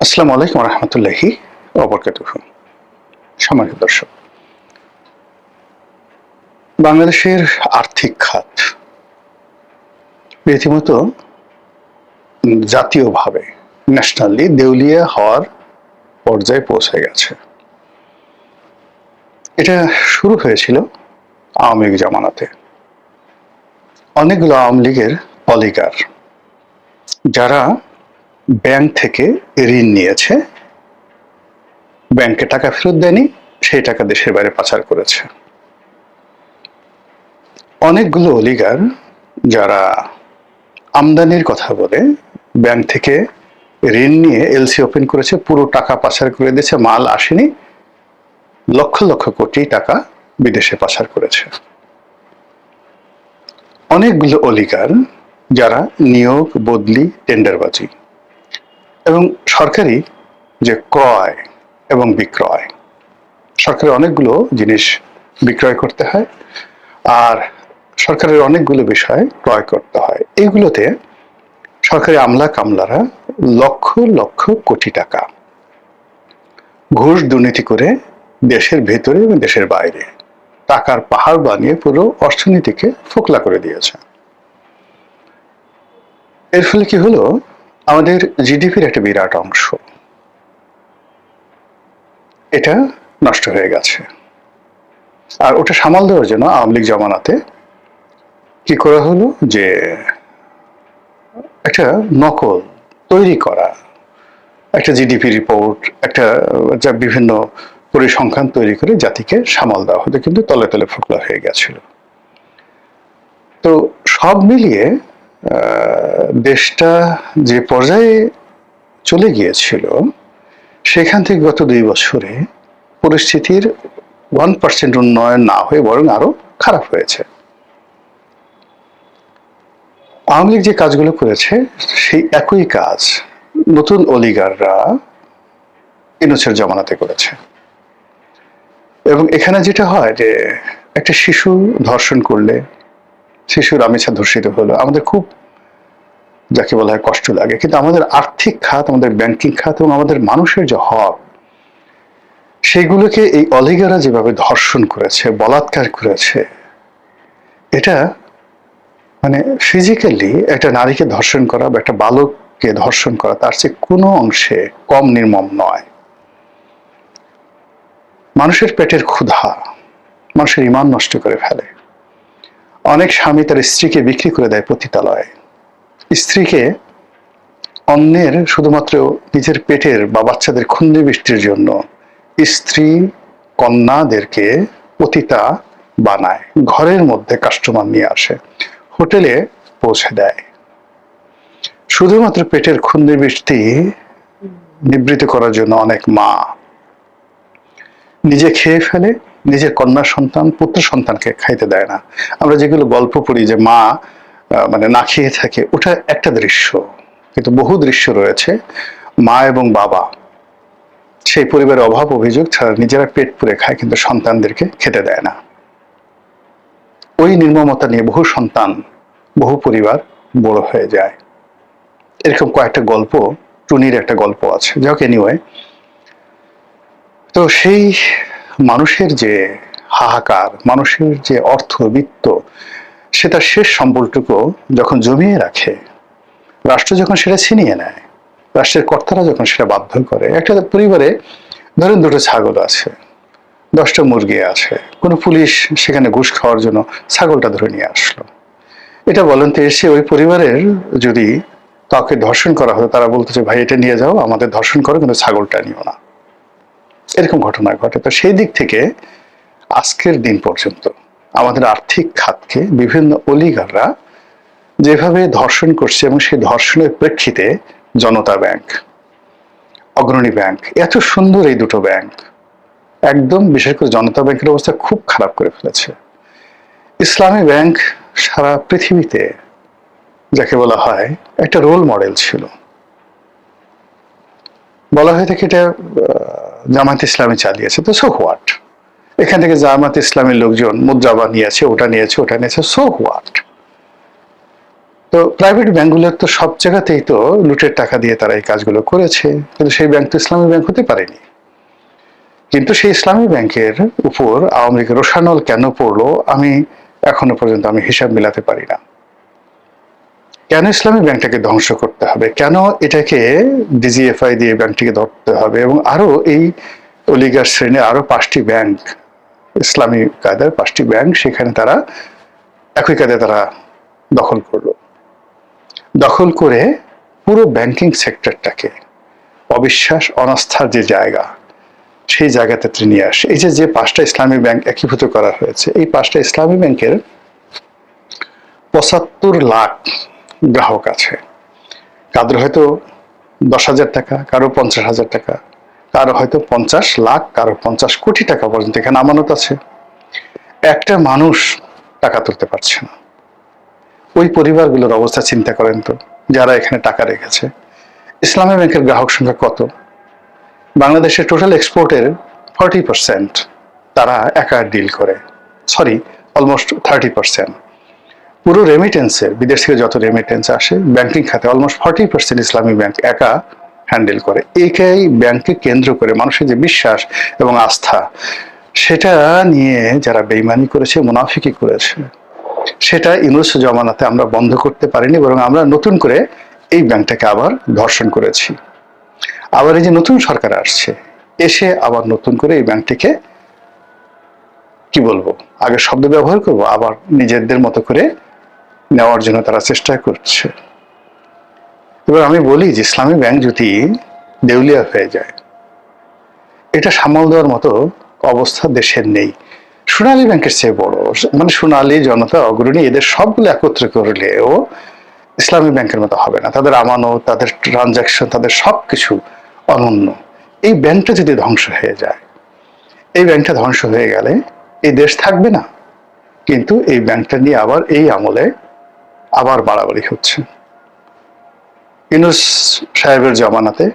আসসালামু আলাইকুম রহমতুল্লাহি ওয়াবারাকাতুহু। সম্মানিত দর্শক, বাংলাদেশের আর্থিক খাত রীতিমতো জাতীয়ভাবে ন্যাশনালি দেউলিয়া হওয়ার পর্যায়ে পৌঁছে গেছে। এটা শুরু হয়েছিল আওয়ামী লীগ জামানাতে। অনেকগুলো আওয়ামী লীগের অলিগার যারা ব্যাংক থেকে ঋণ নিয়েছে, ব্যাংকে টাকা ফেরত দেয়নি, সেই টাকা দেশের বাইরে পাচার করেছে। অনেকগুলো অলিগার যারা আমদানির কথা বলে ব্যাংক থেকে ঋণ নিয়ে এলসি ওপেন করেছে, পুরো টাকা পাচার করে দিয়েছে, মাল আসেনি, লক্ষ লক্ষ কোটি টাকা বিদেশে পাচার করেছে। অনেকগুলো অলিগার যারা নিয়োগ, বদলি, টেন্ডারবাজি এবং সরকারি যে ক্রয় এবং বিক্রয়, সরকারের অনেকগুলো জিনিস বিক্রয় করতে হয় আর সরকারের অনেকগুলো বিষয় ক্রয় করতে হয়। এইগুলোতে সরকারি আমলা কামলারা লক্ষ লক্ষ কোটি টাকা ঘুষ দুর্নীতি করে দেশের ভেতরে এবং দেশের বাইরে টাকার পাহাড় বানিয়ে পুরো অর্থনীতিকে ফোকলা করে দিয়েছে। এর ফলে কি হলো, আমাদের জিডিপির একটা বিরাট অংশ এটা নষ্ট হয়ে গেছে। আর ওটা সামাল দেওয়ার জন্য আওয়ামী লীগ জামানাতে কি করা হলো যে একটা নকল তৈরি করা একটা জিডিপি রিপোর্ট, একটা যা বিভিন্ন পরিসংখ্যান তৈরি করে জাতিকে সামাল দেওয়া হতো, কিন্তু তলে তলে ফোকলা হয়ে গেছিল। তো সব মিলিয়ে দেশটা যে পর্যায়ে চলে গিয়েছিল, সেখান থেকে গত 2 বছরে পরিস্থিতির 1% উন্নয়ন না হয়ে বরং আরো খারাপ হয়েছে। আওয়ামী লীগ যে কাজগুলো করেছে সেই একই কাজ নতুন অলিগাররা ইউনূসের জামানাতে করেছে। এবং এখানে যেটা হয় যে একটা শিশু ধর্ষণ করলে, শিশুর আমিষা ধর্ষিত হলো, আমাদের খুব যাকে বলা হয় কষ্ট লাগে, কিন্তু আমাদের আর্থিক খাত, আমাদের ব্যাংকিং খাত এবং আমাদের মানুষের যে হক, সেগুলোকে এই অলিগাররা যেভাবে ধর্ষণ করেছে, বলাৎকার করেছে, এটা মানে ফিজিক্যালি একটা নারীকে ধর্ষণ করা বা একটা বালককে ধর্ষণ করা তার চেয়ে কোনো অংশে কম নির্মম নয়। মানুষের পেটের ক্ষুধা মানুষের ঈমান নষ্ট করে ফেলে। অনেক স্বামী তার স্ত্রীকে বিক্রি করে দেয় পতিতালয়ে, স্ত্রীকে অন্যের শুধুমাত্র নিজের পেটের বা বাচ্চাদের খুন্দি বৃষ্টির জন্য স্ত্রী কন্যাদেরকে পতিতা বানায়, ঘরের মধ্যে কাস্টমার নিয়ে আসে, হোটেলে পৌঁছে দেয়, শুধুমাত্র পেটের খুন্দি বৃষ্টি নিবৃত্ত করার জন্য অনেক মা নিজে খেয়ে ফেলে, নিজের কন্যা সন্তান, পুত্র সন্তানকে খাইতে দেয় না। আমরা যেগুলো গল্প পড়ি যে মা মানে না খেয়ে থাকে, ওটা একটা দৃশ্য, কিন্তু বহু দৃশ্য রয়েছে মা এবং বাবা সেই পরিবারের অভাব অভিযোগ ছাড়া নিজেরা পেট পুরে খায়, কিন্তু সন্তানদেরকে খেতে দেয় না। ওই নির্মমতা নিয়ে বহু সন্তান, বহু পরিবার বড় হয়ে যায়। এরকম কয়েকটা গল্প, টুনির একটা গল্প আছে, যাক এনিওয়ে। তো সেই মানুষের যে হাহাকার, মানুষের যে অর্থবিত্ত, সেটা শেষ সম্বলটুকু যখন জমিয়ে রাখে, রাষ্ট্র যখন সেটা ছিনিয়ে নেয়, রাষ্ট্রের কর্তারা যখন সেটা বাধ্য করে, একটা পরিবারে ধরেন 2টো ছাগল আছে, 10টা মুরগি আছে, কোনো পুলিশ সেখানে ঘুষ খাওয়ার জন্য ছাগলটা ধরে নিয়ে আসলো। এটা বলেন তো, এসে ওই পরিবারের যদি কাউকে ধর্ষণ করা হতো, তারা বলতো যে ভাই এটা নিয়ে যাও, আমাদের ধর্ষণ করো, কিন্তু ছাগলটা নিও না। এরকম ঘটনা ঘটে। তো সেই দিক থেকে আজকের দিন পর্যন্ত আমাদের আর্থিক খাতকে বিভিন্ন অলিগাররা যেভাবে ধর্ষণ করছে, এবং সেই ধর্ষণের প্রেক্ষিতে জনতা ব্যাংক, অগ্রণী ব্যাংক, এত সুন্দর এই দুটো ব্যাংক একদম, বিশেষ করে জনতা ব্যাংকের অবস্থা খুব খারাপ করে ফেলেছে। ইসলামী ব্যাংক সারা পৃথিবীতে যাকে বলা হয় একটা রোল মডেল ছিল। বলা হয়ে থাকে এটা জামাত ইসলামী চালিয়েছে, তো সো হোয়াট, এখান থেকে জামাত ইসলামের লোকজন মুদ্রা বানিয়েছে, ওটা নিয়েছে, ওটা নিয়েছে, সো হোয়াট। তো প্রাইভেট ব্যাংকগুলোর তো সব জায়গাতেই তো লুটের টাকা দিয়ে তারা এই কাজগুলো করেছে, কিন্তু সেই ব্যাংক তো ইসলামী ব্যাংক হতে পারেনি। কিন্তু সেই ইসলামী ব্যাংকের উপর আওয়ামী লীগের রোষানল কেন পড়লো আমি এখনো পর্যন্ত হিসাব মিলাতে পারি না। কেন ইসলামী ব্যাংকটাকে ধ্বংস করতে হবে, কেন এটাকে ডিজিএফআই দিয়ে ব্যাংকটিকে ধরতে হবে, এবং আরো এই অলিগার শ্রেণীর আরো 5টি ব্যাংক, ইসলামী কায়দার 5টি ব্যাংক, সেখানে তারা একই কায়দায় তারা দখল করলো। দখল করে পুরো ব্যাংকিং সেক্টরটাকে অবিশ্বাস অনাস্থার যে জায়গা, সেই জায়গাতে নিয়ে আসে। এই যে 5টা ইসলামী ব্যাংক একীভূত করা হয়েছে, এই 5টা ইসলামী ব্যাংকের 75 লাখ গ্রাহক আছে। কারোর হয়তো 10,000 টাকা, কারো 50,000 টাকা, কারো হয়তো 50 লাখ, কারো 50 কোটি টাকা পর্যন্ত এখানে আমানত আছে। একটা মানুষ টাকা তুলতে পারছে না। ওই পরিবারগুলোর অবস্থা চিন্তা করেন তো, যারা এখানে টাকা রেখেছে। ইসলামী ব্যাংকের গ্রাহক সংখ্যা কত? বাংলাদেশের টোটাল এক্সপোর্টের 40% তারা একা ডিল করে, সরি অলমোস্ট 30%। পুরো রেমিটেন্সের, বিদেশ থেকে যত রেমিটেন্স আসে ব্যাংকিং খাতে অলমোস্ট 40% ইসলামী ব্যাংক একা হ্যান্ডেল করে। এই ব্যাংককে কেন্দ্র করে মানুষের যে বিশ্বাস এবং আস্থা, সেটা নিয়ে যারা বেইমানি করেছে, মুনাফিকি করেছে, সেটা ইউনূস জমানাতে আমরা বন্ধ করতে পারিনি, বরং আমরা নতুন করে এই ব্যাংকটাকে আবার ধর্ষণ করেছি। আবার এই যে নতুন সরকার আসছে, এসে আবার নতুন করে এই ব্যাংকটিকে কি বলবো, আগে শব্দ ব্যবহার করব, আবার নিজেদের মতো করে নেওয়ার জন্য তারা চেষ্টা করছে। এবার আমি বলি যে ইসলামী ব্যাংক যদি দেউলিয়া হয়ে যায়, এটা সামাল দেওয়ার মতো অবস্থা দেশের নেই। সোনালী ব্যাংকের চেয়ে বড়, মানে সোনালী, জনতা, অগ্রণী, এদের সবগুলো একত্রে করলেও ইসলামী ব্যাংকের মতো হবে না। তাদের আমানত, তাদের ট্রানজাকশন, তাদের সবকিছু অনন্য। এই ব্যাংকটা যদি ধ্বংস হয়ে যায়, এই ব্যাংকটা ধ্বংস হয়ে গেলে এই দেশ থাকবে না। কিন্তু এই ব্যাংকটা নিয়ে আবার এই আমলে আবার বাড়াবাড়ি হচ্ছে। ইউনূস সাহেবের জমানাতে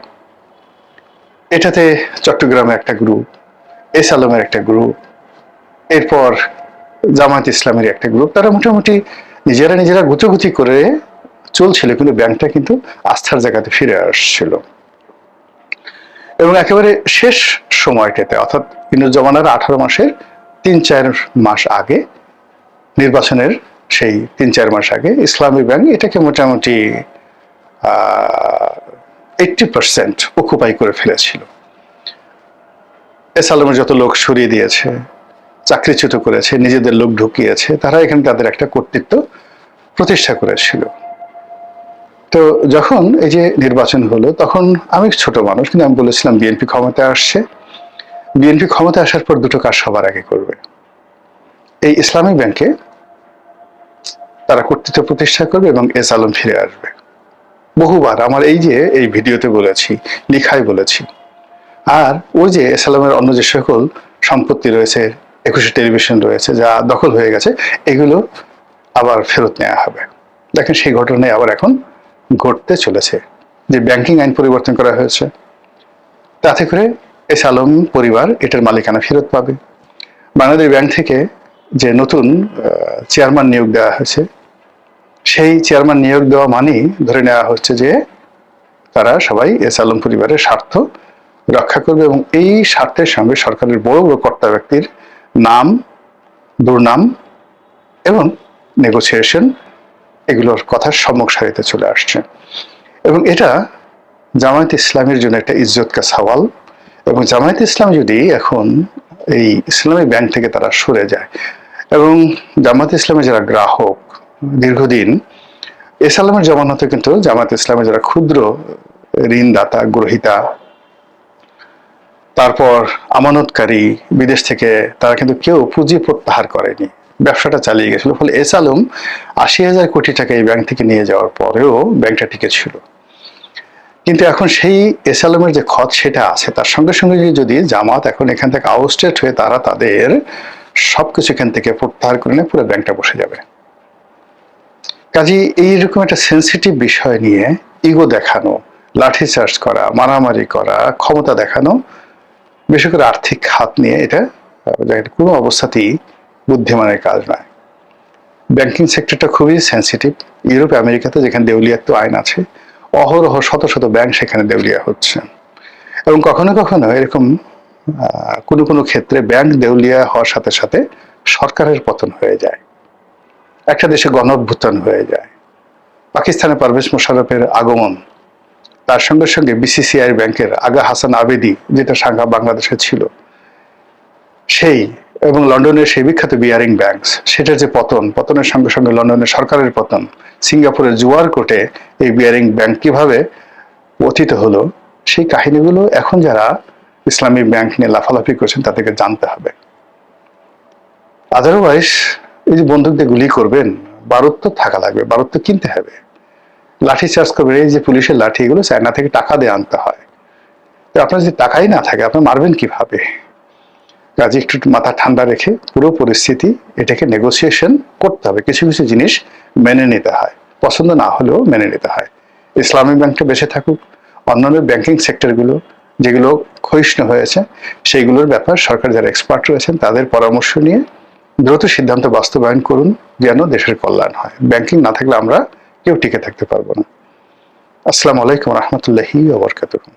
এটাতে চট্টগ্রামে একটা গ্রুপ, এস আলমের একটা গ্রুপ, এরপর জামায়াত ইসলামের একটা গ্রুপ, তারা মোটামুটি নিজেরা গুছোগুছি করে চলছিল, কিন্তু ব্যাংকটা কিন্তু আস্থার জায়গাতে ফিরে আসছিল। এবং একেবারে শেষ সময়টাতে, অর্থাৎ ইউনূস জমানার 18 মাসের 3-4 মাস আগে, নির্বাচনের সেই 3-4 মাস আগে, ইসলামী ব্যাংক এটাকে মোটামুটি 80% অকুপাই করে ফেলেছিল। এস আলমের যত লোক সরিয়ে দিয়েছে, চাকরিচ্যুত করেছে, নিজেদের লোক ঢুকিয়েছে, তারা এখানে তাদের একটা কর্তৃত্ব প্রতিষ্ঠা করেছিল। তো যখন এই যে নির্বাচন হলো, তখন আমি ছোট মানুষ, কিন্তু আমি বলেছিলাম বিএনপি ক্ষমতায় আসছে। বিএনপি ক্ষমতায় আসার পর দুটো কাজ সবার আগে করবে, এই ইসলামী ব্যাংকে তারা কর্তৃত্ব প্রতিষ্ঠা করবে এবং এস আলম ফিরে আসবে। বহুবার আমার এই ভিডিওতে বলেছি, লিখায় বলেছি। আর ওই যে এস আলমের অন্য যে সকল সম্পত্তি রয়েছে, 21 টেলিভিশন রয়েছে, যা দখল হয়ে গেছে, এগুলো আবার ফেরত নেওয়া হবে। দেখেন সেই ঘটনায় আবার এখন ঘটতে চলেছে, যে ব্যাংকিং আইন পরিবর্তন করা হয়েছে, তাতে করে এস আলম পরিবার এটার মালিকানা ফেরত পাবে। বাংলাদেশ ব্যাংক থেকে যে নতুন চেয়ারম্যান নিয়োগ দেওয়া হয়েছে, সেই চেয়ারম্যান নিয়োগ দেওয়া মানেই ধরে নেওয়া হচ্ছে যে তারা সবাই এস আলম পরিবারের স্বার্থ রক্ষা করবে, এবং এই স্বার্থের সঙ্গে সরকারের বড় বড় কর্তা ব্যক্তির নাম, দুর্নাম এবং নেগোসিয়েশন, এগুলোর কথা সম্মুখ সারিতে চলে আসছে। এবং এটা জামায়াত ইসলামের জন্য একটা ইজ্জত কা সওয়াল। এবং জামায়াত ইসলাম যদি এখন এই ইসলামী ব্যাংক থেকে তারা সরে যায়, এবং জামায়াত ইসলামের যারা গ্রাহক দীর্ঘদিন, এস আলমের জমানাতে কিন্তু জামায়াত ইসলামের যারা ক্ষুদ্র ঋণদাতা, গ্রহীতা, তারপর আমানতকারী, বিদেশ থেকে তারা কিন্তু কেউ পুঁজি প্রত্যাহার করেনি, ব্যবসাটা চালিয়ে গেছিল। ফলে এস আলম 80,000 কোটি টাকা এই ব্যাংক থেকে নিয়ে যাওয়ার পরেও ব্যাংকটা টিকে ছিল। কিন্তু এখন সেই এস আলমের যে খত সেটা আছে, তার সঙ্গে সঙ্গে যদি জামাত এখন এখান থেকে আউটস্টেট হয়ে তারা তাদের সবকিছু এখান থেকে প্রত্যাহার করে নেয়, পুরো ব্যাংকটা বসে যাবে। কাজে এইরকম একটা সেন্সিটিভ বিষয় নিয়ে ইগো দেখানো, লাঠিচার্জ করা, মারামারি করা, ক্ষমতা দেখানো, বিশেষ করে আর্থিক খাত নিয়ে, এটা কোনো অবস্থাতেই বুদ্ধিমানের কাজ নয়। ব্যাংকিং সেক্টরটা খুবই সেন্সিটিভ। ইউরোপ আমেরিকাতে যেখানে দেউলিয়াত্ব আইন আছে, অহরহ শত শত ব্যাংক সেখানে দেউলিয়া হচ্ছে। এবং কখনো কখনো এরকম কোনো কোনো ক্ষেত্রে ব্যাংক দেউলিয়া হওয়ার সাথে সাথে সরকারের পতন হয়ে যায়, একটা দেশে গণঅভ্যুত্থান হয়ে যায়। পাকিস্তানে পারভেজ মোশাররফের আগমন, তার সঙ্গে সঙ্গে বিসিসিআই ব্যাংকের আগা হাসান আবেদি, যেটা শাখা বাংলাদেশে ছিল, সেই এবং লন্ডনের সেই বিখ্যাত বিয়ারিং ব্যাংকস, সেটার যে পতনের সঙ্গে সঙ্গে লন্ডনের সরকারের পতন, সিঙ্গাপুরের জুয়ার কোর্টে এই বিয়ারিং ব্যাংক কিভাবে পতিত হলো, সেই কাহিনীগুলো এখন যারা ইসলামী ব্যাংক নিয়ে লাফালাফি করছেন তাদেরকে জানতে হবে। আদারওয়াইজ এই যে বন্দুক দিয়ে গুলি করবেন, বারুদ তো থাকা লাগবে, বারুদ তো কিনতে হবে। লাঠি চার্জ করবেন, এই যে পুলিশের লাঠি, এগুলো চায়না থেকে টাকা দিয়ে আনতে হয়। তো আপনার যদি টাকাই না থাকে আপনি মারবেন কিভাবে? কাজে একটু মাথা ঠান্ডা রেখে পুরো পরিস্থিতি, এটাকে নেগোসিয়েশন করতে হবে। কিছু কিছু জিনিস মেনে নিতে হয়, পছন্দ না হলেও মেনে নিতে হয়। ইসলামী ব্যাংকটা বেঁচে থাকুক, অন্যান্য ব্যাংকিং সেক্টরগুলো যেগুলো ক্ষয়িষ্ণু হয়েছে সেইগুলোর ব্যাপার সরকার যারা এক্সপার্ট রয়েছেন তাদের পরামর্শ নিয়ে দ্রুত সিদ্ধান্ত বাস্তবায়ন করুন, যেন দেশের কল্যাণ হয়। ব্যাংকিং না থাকলে আমরা কেউ টিকে থাকতে পারবো না। আসসালামু আলাইকুম রহমতুল্লাহি ওয়া বারাকাতুহু।